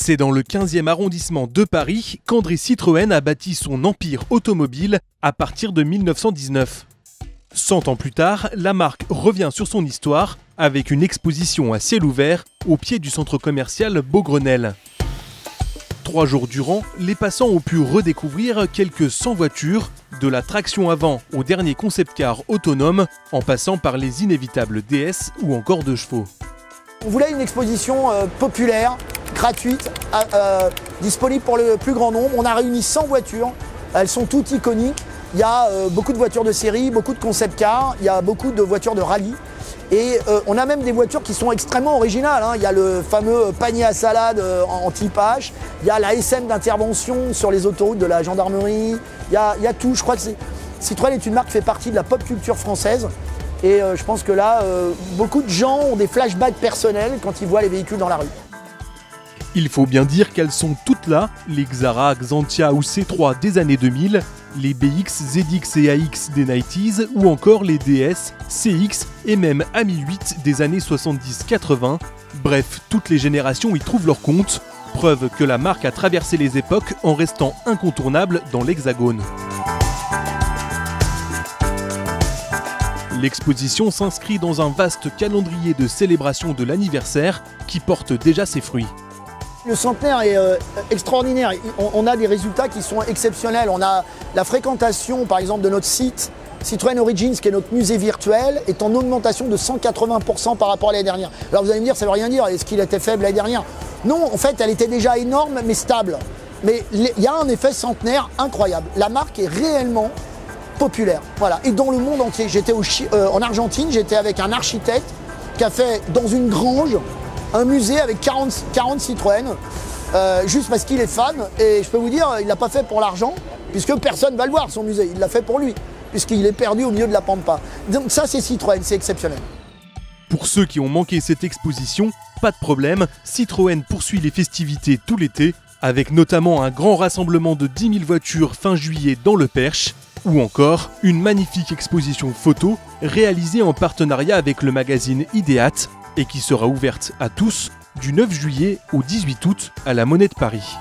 C'est dans le 15e arrondissement de Paris qu'André Citroën a bâti son empire automobile à partir de 1919. 100 ans plus tard, la marque revient sur son histoire avec une exposition à ciel ouvert au pied du centre commercial Beaugrenelle. 3 jours durant, les passants ont pu redécouvrir quelques 100 voitures, de la traction avant au dernier concept car autonome, en passant par les inévitables DS ou encore 2 chevaux. On voulait une exposition populaire, gratuite, disponible pour le plus grand nombre. On a réuni 100 voitures, elles sont toutes iconiques. Il y a beaucoup de voitures de série, beaucoup de concept cars, il y a beaucoup de voitures de rallye. Et on a même des voitures qui sont extrêmement originales. Il y a le fameux panier à salade en type H, il y a la SM d'intervention sur les autoroutes de la gendarmerie, il y a tout. Je crois que Citroën est une marque qui fait partie de la pop culture française. Et je pense que là, beaucoup de gens ont des flashbacks personnels quand ils voient les véhicules dans la rue. Il faut bien dire qu'elles sont toutes là, les Xara, Xantia ou C3 des années 2000, les BX, ZX et AX des 90s ou encore les DS, CX et même AMI 8 des années 70-80. Bref, toutes les générations y trouvent leur compte, preuve que la marque a traversé les époques en restant incontournable dans l'Hexagone. L'exposition s'inscrit dans un vaste calendrier de célébration de l'anniversaire qui porte déjà ses fruits. Le centenaire est extraordinaire. On a des résultats qui sont exceptionnels. On a la fréquentation, par exemple, de notre site Citroën Origins, qui est notre musée virtuel, est en augmentation de 180% par rapport à l'année dernière. Alors vous allez me dire, ça ne veut rien dire. Est-ce qu'il était faible l'année dernière? Non, en fait, elle était déjà énorme, mais stable. Mais il y a un effet centenaire incroyable. La marque est réellement populaire. Voilà. Et dans le monde entier. J'étais en Argentine, j'étais avec un architecte qui a fait dans une grange un musée avec 40 Citroën, juste parce qu'il est fan. Et je peux vous dire, il ne l'a pas fait pour l'argent, puisque personne ne va le voir, son musée. Il l'a fait pour lui, puisqu'il est perdu au milieu de la pampa. Donc ça, c'est Citroën, c'est exceptionnel. Pour ceux qui ont manqué cette exposition, pas de problème, Citroën poursuit les festivités tout l'été, avec notamment un grand rassemblement de 10 000 voitures fin juillet dans le Perche, ou encore une magnifique exposition photo réalisée en partenariat avec le magazine Ideat, et qui sera ouverte à tous du 9 juillet au 18 août à la Monnaie de Paris.